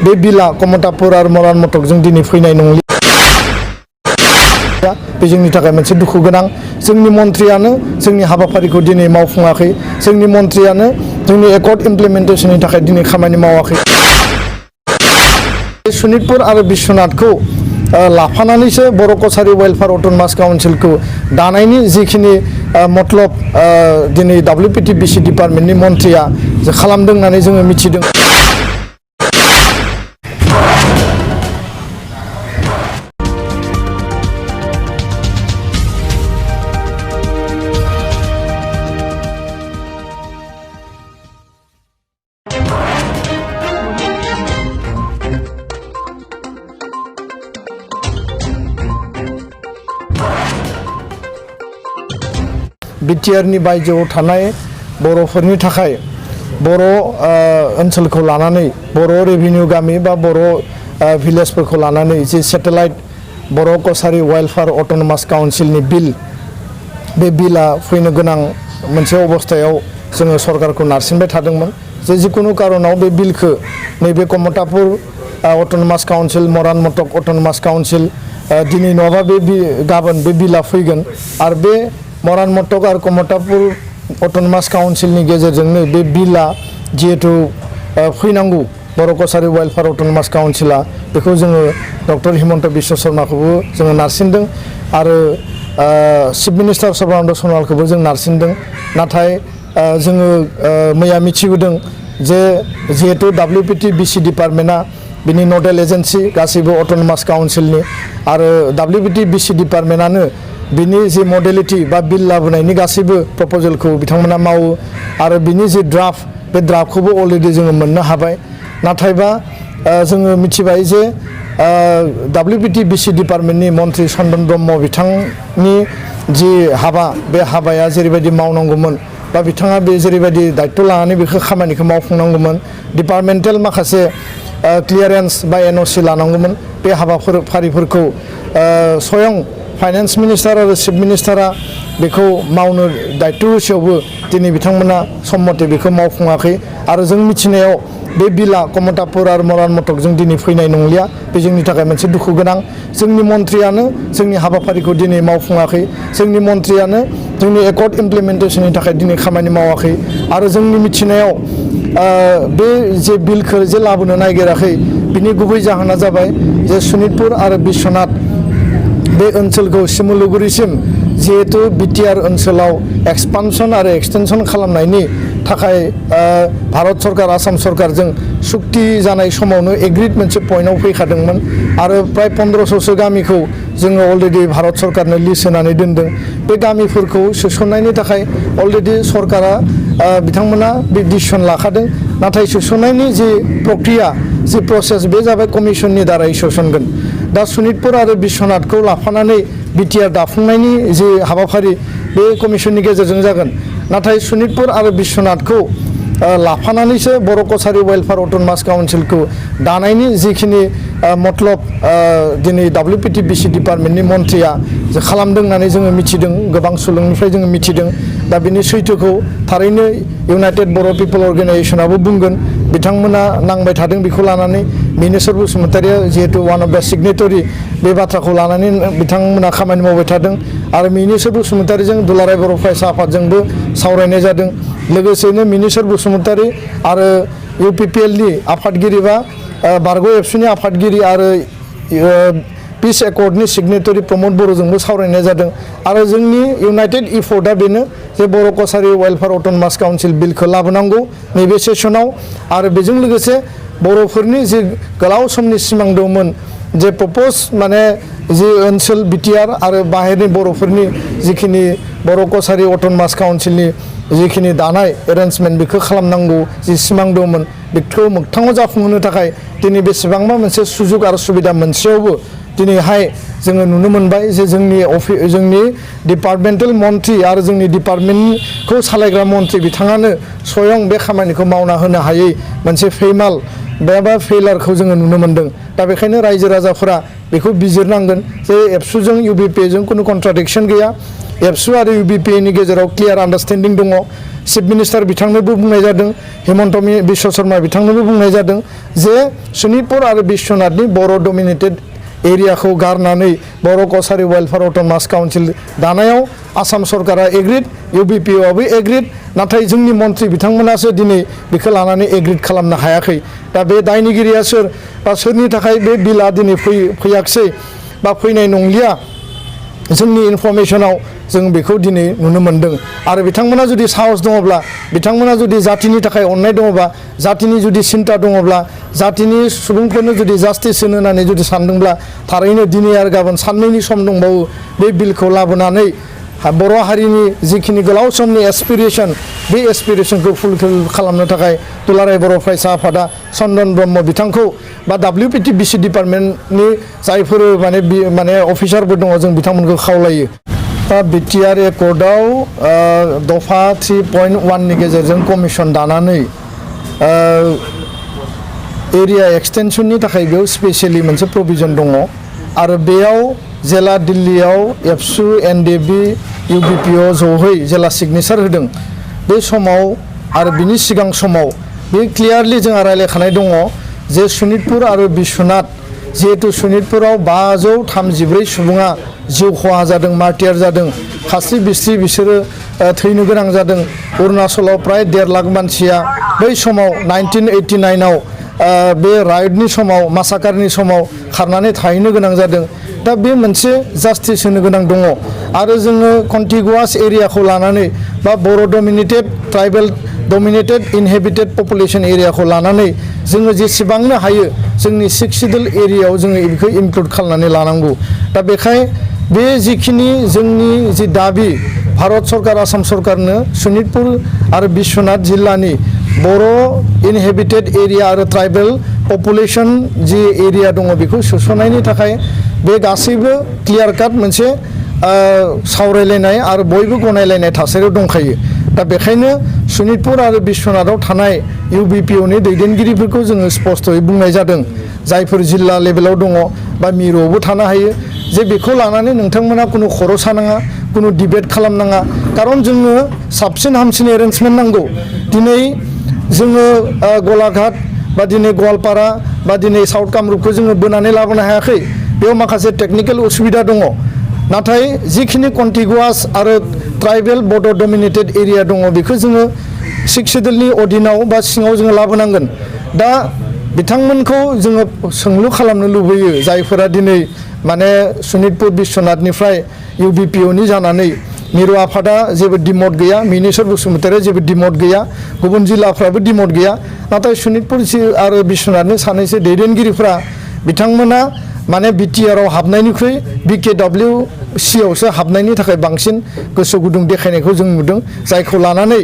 बे बिला कमतापुर आरो मरान मटकजों दिनै फैनाय नंलिया बे जोंनि थाखाय मोनसे दुखु गोनां जोंनि मन्थ्रियानो जोंनि हाबाफारिखौ दिनै मावफुङाखै जोंनि मन्थ्रियानो जोंनि एकर्ड इमप्लिमेन्टेसननि थाखाय दिनै खामानि मावाखै सनितपुर आरो बिश्वनाथखौ लाफानानैसो बर' कछारी वेलफेयार अट'नमास काउन्सिलखौ दानायनि जिखिनि मतलब दिनै WPTBC डिपार्टमेन्टनि मन्थ्रिया खालामदों होननानै जोङो मिथिदों बिटिआरनि बायजोआव थानाय बर'फोरनि थाखाय बर' ओनसोलखौ लानानै बर' रेभिनिउ गामि बा बर' भिलेजफोरखौ लानानै जे सेटेलाइट बर' कछारी वेलफेयार अट'नमास काउन्सिलनि बिल बे बिला फैनो गोनां मोनसे अबस्थायाव जोङो सरकारखौ नारसिनबाय थादोंमोन जे जिकुनु कारनाव बे बिलखौ नैबे कमतापुर अट'नमास काउन्सिल मरान मटक अट'नमास काउन्सिल दिनै नङाबा बे गाबोन बे बिला फैगोन आरो बे मरान मटक आरो कमतापुर अट'नमास काउन्सिलनि गेजेरजोंनो बे बिला जिहेतु फैनांगौ बर' कछारी वेलफेयार अट'नमास काउन्सिला बेखौ जोङो डक्टर हिमन्त बिश्व शर्माखौबो जोङो नारसिनदों आरो चिफ मिनिस्टार सर्बानन्द सन'वालखौबो जों नारसिनदों नाथाय जोङो मैया मिथिबोदों जे जिहेतु WPTBC डिपार्टमेन्टआ बिनि नडेल एजेन्सि गासैबो अट'नमास काउन्सिलनि आरो WPTBC डिपार्टमेन्टआनो बिनि जे मडेलिटी बा बिल लाबोनायनि गासैबो प्रप'जेलखौ बिथांमोना मावो आरो बिनि जे ड्राफ्ट बे ड्राफ्टखौबो अलरेडि जोङो मोननो हाबाय नाथायबा जोङो मिथिबाय जे WPTBC डिपार्टमेन्टनि मन्थ्रि चन्दन ब्रह्म बिथांनि जि हाबा बे हाबाया जेरैबायदि मावनांगौमोन बा बिथाङा बे जेरैबायदि दायित्व लानानै बेखौ खामानिखौ मावफुंनांगौमोन डिपार्टमेन्टेल माखासे क्लियारेन्स बा NOC लानांगौमोन बे हाबाफारिफोरखौ स्वयं फाइनान्स मिनिस्टार आरो चिफ मिनिस्टारा बेखौ मावनो दायित्व होसेयावबो दिनै बिथांमोना सम मथे बेखौ मावफुङाखै आरो जों मिथिनायाव बे बिला कमतापुर आरो मरान मटकजों दिनै फैनाय नंलिया बे जोंनि थाखाय मोनसे दुखु गोनां जोंनि मन्थ्रियानो जोंनि हाबाफारिखौ दिनै मावफुङाखै जोंनि मन्थ्रियानो जोंनि एकर्ड इमप्लिमेन्टेसननि थाखाय दिनै खामानि मावाखै आरो जोंनि मिथिनायाव बे जे बिलखौ जे लाबोनो नागिराखै बिनि गुबै जाहोना जाबाय जे सनितपुर आरो बिश्वनाथ बे ओनसोलखौ सिमुलुगुरिसिम जिहेतु बिटिआर ओनसोलाव एक्सपानसन आरो एक्सटेनसन खालामनायनि थाखाय भारत सरकार आसाम सरकारजों सुक्ति जानाय समावनो एग्रिड मोनसे पइन्टआव फैखादोंमोन आरो प्राय 1500सो गामिखौ जोङो अलरेडि भारत सरकारनो लिस्ट होनानै दोनदों बे गामिफोरखौ सोसननायनि थाखाय अलरेडि सरकारा बिथांमोना बे डिसिसन लाखादों नाथाय सोसननायनि जि प्रक्रिया जि प्रसेस बे जाबाय कमिसननि दारै सोसनगोन दा सनितपुर आरो बिश्वनाथखौ लाफानानै बिटिआर दाफुंनायनि जे हाबाफारि बे कमिसननि गेजेरजों जागोन नाथाय सनितपुर आरो बिश्वनाथखौ लाफानानैसो बर' कछारी वेलफेयार अट'नमास काउन्सिलखौ दानायनि जिखिनि मतलब दिनै WPTBC डिपार्टमेन्टनि मन्थ्रिया खालामदों होननानै जोङो मिथिदों गोबां सुलुंनिफ्राय जोङो मिथिदों दा बिनि सैथोखौ थारैनो इउनाइटेड बर' पिपल अर्गेनाइजेसनाबो बुंगोन बिथांमोना नांबाय थादों बेखौ लानानै मिनेश्वर बसुमतारिया जिहेतु वान अफ द सिगनेटरि बे बाथ्राखौ लानानै बिथांमोना खामानि मावबाय थादों आरो मिनेश्वर बसुमतारिजों दुलाराय बर' फरायसा आफादजोंबो सावरायनाय जादों लोगोसेनो मिनेश्वर बसुमतारि आरो UPPLनि आफादगिरि बा बारग' एबसुनि आफादगिरि आरो पिस एकर्डनि सिगनेटरि प्रमद बर'जोंबो सावरायनाय जादों आरो जोंनि इउनाइटेड इफर्टआ बेनो जे बर' कछारी वेलफेयार अट'नमास काउन्सिल बिलखौ लाबोनांगौ नैबे सेसनाव आरो बेजों लोगोसे बर'फोरनि जि गोलाव समनि सिमां दंमोन जे प्रप'ज माने जि ओनसोल बिटिआर आरो बाहेरनि बर'फोरनि जिखिनि बर' कछारी अट'नमास काउन्सिलनि जिखिनि दानाय एरेन्जमेन्ट बेखौ खालामनांगौ जि सिमां दंमोन बेखौ मोगथाङाव जाफुंहोनो थाखाय दिनै बेसेबांबा मोनसे सुजुग आरो सुबिदा मोनसेयावबो दिनैहाय जोङो नुनो मोनबाय जे जोंनि डिपार्टमेन्टेल मन्थ्रि आरो जोंनि डिपार्टमेन्टखौ सालायग्रा मन्थ्रि बिथाङानो स्वयं बे खामानिखौ मावना होनो हायै मोनसे फैमाल बा फेलारखौ जोङो नुनो मोनदों दा बेखायनो रायजो राजाफोरा बेखौ बिजिरनांगोन जे एबसुजों UBPजों कुनु कन्ट्राडिक्सन गैया एबसु आरो UBPनि गेजेराव क्लियार आन्डारस्टेन्डिं दङ चिफ मिनिस्टार बिथांनोबो बुंनाय जादों हेमन्त बिश्व शर्मा बिथांनोबो बुंनाय जादों जे शनितपुर आरो बिश्वनाथनि बर' डमिनेटेड एरियाखौ गारनानै बर' कसारि वेलफेयार अट'नमास काउन्सिल दानायाव आसाम सरकारा एग्रिड UBPआबो एग्रिड नाथाय जोंनि मन्त्रि बिथांमोनासो दिनै बेखौ लानानै एग्रिड खालामनो हायाखै दा बे दायनिगिरिया सोर बा सोरनि थाखाय बे बिलआ दिनै फैयाखसै बा फैनाय नंलिया जोंनि इनफरमेशनाव जों बेखौ दिनै नुनो मोन्दों आरो बिथांमोना जुदि साहस दङब्ला बिथांमोना जुदि जातिनि थाखाय अननाय दङब्ला जातिनि जुदि सिन्ता दङब्ला जातिनि सुबुंफोरनो जुदि जास्टिस होनो होननानै जुदि सानदोंब्ला थारैनो दिनै आरो गाबोन साननैनि सम दंबावो बे बिलखौ लाबोनानै बर' हारिनि जिखिनि गोलाव समनि एसपिरेसन बे एसपिरेसनखौ फुलफिल खालामनो थाखाय दुलाराय बर' फरायसा आफादा चन्दन ब्रह्म बिथांखौ बा WPTBC डिपार्टमेन्टनि जायफोर माने अफिसारफोर दङ जों बिथांमोनखौ खावलायो दा BTR एकर्डआव दफा 3.1 नि गेजेरजों कमिसन दानानै एरिया एक्सटेनसननि थाखाय बेयाव स्पेसियेलि मोनसे प्रभिजन दङ आरो बेयाव जेला दिल्लीयाव एबसु NDB UBPO जहै जेला सिगनेचार होदों बे समाव आरो बिनि सिगां समाव बे क्लियारलि जोंहा रायलायखानाय दङ जे शनितपुर आरो बिश्वनाथ जिहेतु शनितपुराव 534 सुबुङा जिउ खहा जादों मार्टियार जादों खास्रि बिस्रि बिसोरो थैनो गोनां जादों अरुणाचलाव प्राय 1.5 लाख मानसिया बै समाव 1989 आव बे राइडनि समाव मासाकारनि समाव खारनानै थाहैनो गोनां जादों दा बे मोनसे जास्टिस होनो गोनां दङ आरो जोङो कन्टिगुवास एरियाखौ लानानै बा बर' डमिनेटेड ट्राइबेल डमिनेटेड इनहेबिटेड पपुलेशन एरियाखौ लानानै जोङो जेसेबांनो हायो जोंनि 6 सिडुल एरियायाव जोङो बेखौ इनक्लुड खालामनानै लानांगौ दा बेखाय बे जिखिनि जोंनि जि दाबि भारत सरकार आसाम सरकारनो शनितपुर आरो बिश्वनाथ जिल्लानि बर' इनहेबिटेड एरिया आरो ट्राइबेल पपुलेशन जि एरिया दङ बेखौ सोसननायनि थाखाय बे गासैबो क्लियार काट मोनसे सावरायलायनाय आरो बयबो गनायलायनाय थासारियाव दंखायो दा बेखायनो शनितपुर आरो बिश्वनाथाव थानाय UBPOनि दैदेनगिरिफोरखौ जोङो स्पष्टयै बुंनाय जादों जायफोर जिल्ला लेभेलाव दङ बा मिरुआवबो थानो हायो जे बेखौ लानानै नोंथांमोना कुनु खर' सानाङा कुनु डिबेट खालामनाङा खारन जोङो साबसिन हामसिन एरेन्जमेन्ट नांगौ दिनै जोङो गलाघाट बा दिनै गवालपारा बा दिनै साउथ कामरुपखौ जोङो बोनानै लाबोनो हायाखै बेयाव माखासे टेकनिकेल उसुबिदा दङ नाथाय जिखिनि कन्टिगुवास आरो ट्राइबेल बड' डमिनेटेड एरिया दङ बेखौ जोङो 6 सिडुलनि अधीनाव बा सिङाव जोङो लाबोनांगोन दा बिथांमोनखौ जोङो सोंलु खालामनो लुबैयो जायफोरा दिनै माने शनितपुर बिश्वनाथनिफ्राय UBPOनि जानानै मिरु आफादा जेबो डिमट गैया मिनेश्वर बसुमतारिया जेबो डिमट गैया गुबुन जिल्लाफ्राबो डिमट गैया नाथाय शनितपुर आरो बिश्वनाथनि सानैसो दैदेनगिरिफ्रा बिथांमोना माने BTRआव हाबनायनिख्रुइ BKWC आवसो हाबनायनि थाखाय बांसिन गोसो गुदुं देखायनायखौ जों नुदों जायखौ लानानै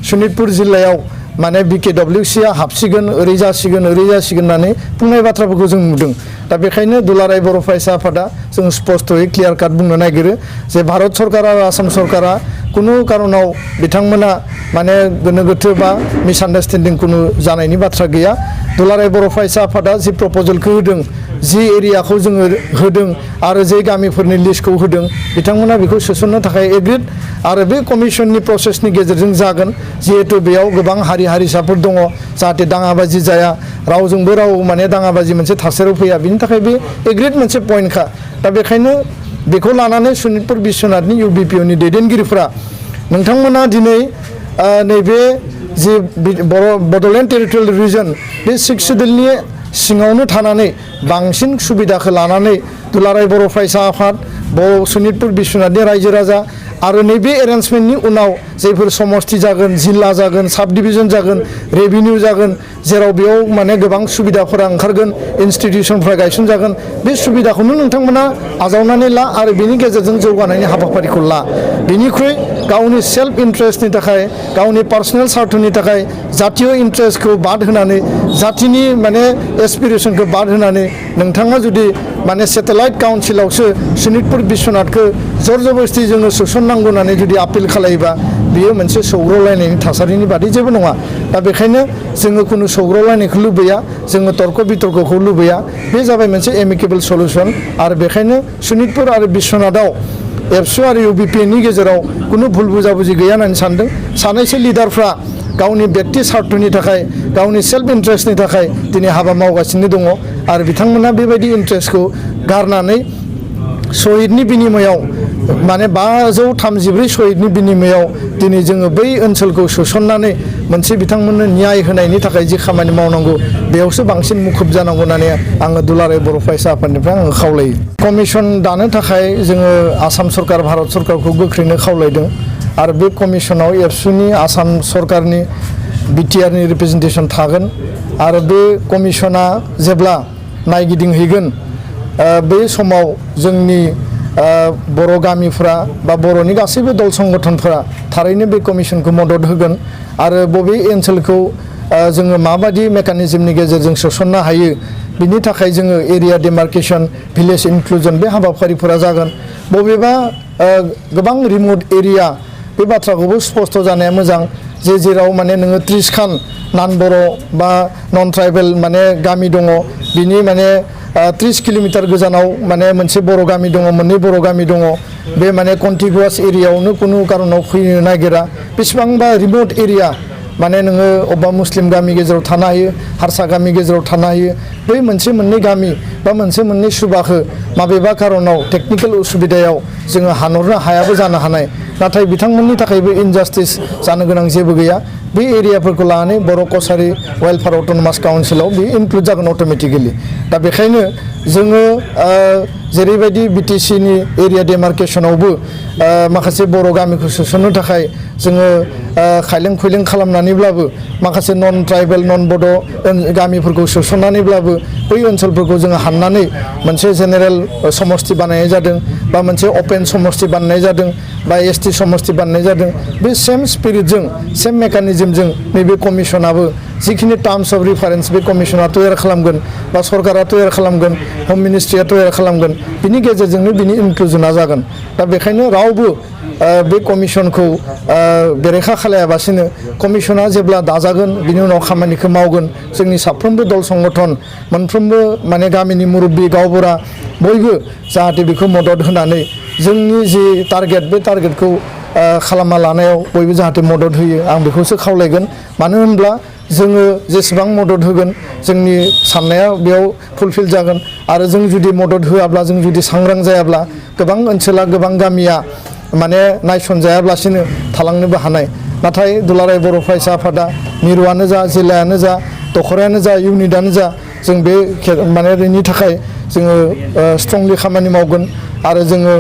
शनितपुर जिल्लायाव माने BKWCआ हाबसिगोन ओरै जासिगोन होननानै बुंनाय बाथ्राफोरखौ जों नुदों दा बेखायनो दुलाराय बर' फरायसा आफादा जों स्पष्टयै क्लियार काट बुंनो नागिरो जे भारत सरकार आरो आसाम सरकारा कुनु कारनाव बिथांमोना माने गोनो गोथो बा मिसआन्डारस्टेन्डिं कुनु जानायनि बाथ्रा गैया दुलाराय बर' फरायसा आफादा जि प्रप'जेलखौ होदों जि एरियाखौ जोङो होदों आरो जे गामिफोरनि लिस्टखौ होदों बिथांमोना बेखौ सोसननो थाखाय एग्रिड आरो बे कमिसननि प्रसेसनि गेजेरजों जागोन जिहेतु बेयाव गोबां हारि हारिसाफोर दङ जाहाथे दाङाबाजि जाया रावजोंबो राव माने दाङाबाजि मोनसे थासारियाव फैया बिनि थाखाय बे एग्रिड मोनसे पइन्टखा दा बेखायनो बेखौ लानानै शनितपुर बिश्वनाथनि UBPOनि दैदेनगिरिफोरा नोंथांमोना दिनै नैबे जि बड'लेण्ड टेरिटरियेल रिजन बे 6 सिडुलनि सिङावनो थानानै बांसिन सुबिदाखौ लानानै दुलाराय बर' फरायसा आफाद शनितपुर बिश्वनाथनि रायजो राजा आरो नैबे एरेन्जमेन्टनि उनाव जायफोर समस्ति जागोन जिल्ला जागोन साब डिभिजन जागोन रेभिनिउ जागोन जेराव बेयाव माने गोबां सुबिदाफोरा ओंखारगोन इनस्टिटिउसनफोरा गायसनजागोन बे सुबिदाखौनो नोंथांमोना आजावनानै ला आरो बेनि गेजेरजों जौगानायनि हाबाफारिखौ ला बेनिख्रुइ गावनि सेल्फ इन्ट्रेस्टनि थाखाय गावनि पार्सनेल स्वार्थनि थाखाय जातीय इन्ट्रेस्टखौ बाद होनानै जातिनि माने एसपिरेसनखौ बाद होनानै नोंथाङा जुदि माने सेटेलाइट काउन्सिलावसो शनितपुर बिश्वनाथखौ जर जबरदस्ति जोङो सोसननांगौ होननानै जुदि आपिल खालायोबा बेयो मोनसे सौग्रावलायनायनि थासारिनि बादै जेबो नङा दा बेखायनो जोङो कुनु सौग्रावलायनायखौ लुबैया जोङो तर्क बितर्कखौ लुबैया बे जाबाय मोनसे एमिकेबल सल्युसन आरो बेखायनो शनितपुर आरो बिश्वनाथाव एबसु आरो इउबिपिनि गेजेराव कुनु भुल बुजाबुजि गैया होननानै सानदों सानैसो लिडारफ्रा गावनि व्यक्ति स्वार्थनि थाखाय गावनि सेल्फ इन्ट्रेस्टनि थाखाय दिनै हाबा मावगासिनो दङ आरो बिथांमोना बेबायदि इन्ट्रेस्टखौ गारनानै शहीदनि बिनिमयाव माने 534 शहीदनि बिनिमयाव दिनै जोङो बै ओनसोलखौ सोसननानै मोनसे बिथांमोननो न्याय होनायनि थाखाय जि खामानि मावनांगौ बेयावसो बांसिन मुखुब जानांगौ होननानै आङो दुलाराय बर' फरायसा आफादनिफ्राय आङो खावलायो कमिसन दानो थाखाय जोङो आसाम सरकार भारत सरकारखौ गोख्रैनो खावलायदों आरो बे कमिसनाव एबसुनि आसाम सरकारनि बिटिआरनि रिप्रेजेन्टेसन थागोन आरो बे कमिसना जेब्ला नायगिदिंहैगोन बे समाव जोंनि बर' गामिफ्रा बा बर'नि गासैबो दल संगठनफोरा थारैनो बे कमिसनखौ मदद होगोन आरो बबे ओनसोलखौ जोङो माबायदि मेकानिजमनि गेजेरजों सोसननो हायो बिनि थाखाय जोङो एरिया डिमार्केसन भिलेज इनक्लुजन बे हाबाफारिफोरा जागोन बबेबा गोबां रिमोट एरिया बे बाथ्राखौबो स्पष्ट जानाया मोजां जेराव माने नोङो 30 खान नन बर' बा नन ट्राइबेल माने गामि दङ बिनि माने 30 किलोमिटार गोजानाव माने मोनसे बर' गामि दङ मोननै बर' गामि दङ बे माने कन्टिगुवास एरियायावनो कुनु कारनाव फैनो नागिरा बेसेबांबा रिमोट एरिया माने नोङो अबेबा मुस्लिम गामि गेजेराव थानो हायो हारसा गामि गेजेराव थानो हायो बै मोनसे मोननै गामि बा मोनसे मोननै सुबाखौ माबेबा कारनाव टेकनिकेल उसुबिदायाव जोङो हानहरनो हायाबो जानो हानाय नाथाय बिथांमोननि थाखायबो इनजास्टिस जानो गोनां जेबो गैया बे एरियाफोरखौ लानानै बर' कसारि वेलफेयार अट'नमास काउन्सिलाव बे इनक्लुड जागोन अट'मेटिकेलि दा बेखायनो जोङो जेरैबायदि बिटिसिनि एरिया डेमार्केसनावबो माखासे बर' गामिखौ सोसननो थाखाय जोङो खायलें खुइलें खालामनानैब्लाबो माखासे नन ट्राइबेल नन बड' गामिफोरखौ सोसननानैब्लाबो बै ओनसोलफोरखौ जोङो हाननानै मोनसे जेनेरेल समस्ति बानायनाय जादों बा मोनसे अपेन समस्ति बानायनाय जादों बा एसटि समस्ति बानायनाय जादों बे सेम स्पिरिटजों सेम मेकानिजमजों नैबे कमिसनाबो जिखिनि टार्म्स अफ रिफारेन्स बे कमिसना तैयार खालामगोन बा सरकारा तैयार खालामगोन हम मिनिस्ट्रिया तैयार खालामगोन बिनि गेजेरजोंनो बिनि इनक्लुजना जागोन दा बेखायनो रावबो बे कमिसनखौ बेरेखा खालायाबासिनो कमिसना जेब्ला दाजागोन बिनि उनाव खामानिखौ मावगोन जोंनि साफ्रोमबो दल संगठन मोनफ्रोमबो माने गामिनि मुरब्बी गावबुरा बयबो जाहाथे बेखौ मदद होनानै जोंनि जि टारगेट बे टारगेटखौ खालामना लानायाव बयबो जाहाथे मदद होयो आं बेखौसो खावलायगोन मानो होनब्ला जोङो जेसेबां मदद होगोन जोंनि साननाया बेयाव फुलफिल जागोन आरो जों जुदि मदद होआब्ला जों जुदि सांग्रां जायाब्ला गोबां ओनसोला गोबां गामिया माने नायसनजायाब्लासिनो थालांनोबो हानाय नाथाय दुलाराय बर' फरायसा आफादा मिरुआनो जा जिल्लायानो जा दखरायानो जा इउनिटआनो जा जों बे माने बेनि थाखाय जोङो स्ट्रंलि खामानि मावगोन आरो जोङो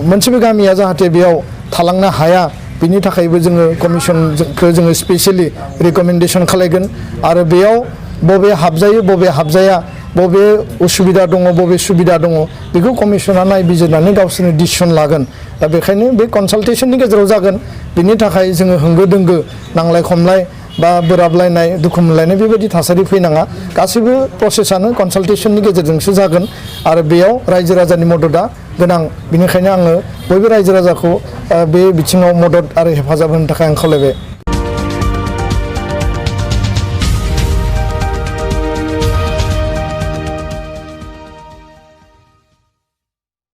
मोनसेबो गामिया जाहाथे बेयाव थालांनो हाया बिनि थाखायबो जोङो कमिसनखौ जोङो स्पेसियेलि रिकमेन्डेसन खालायगोन आरो बेयाव बबे हाबजायो बबे हाबजाया बबे उसुबिदा दङ बबे सुबिदा दङ बेखौ कमिसना नायबिजिरनानै गावसोरनो डिसिसन लागोन दा बेखायनो बे कनसालटेसननि गेजेराव जागोन बिनि थाखाय जोङो होंगो दोंगो नांलाय खमलाय बा बोराबलायनाय दुखु मोनलायनाय बेबायदि थासारि फैनाङा गासैबो प्रसेसआनो कनसालटेसननि गेजेरजोंसो जागोन आरो बेयाव रायजो राजानि मददआ गोनां बिनिखायनो आङो बयबो रायजो राजाखौ बे बिथिङाव मदद आरो हेफाजाब होनो थाखाय आं खावलायबाय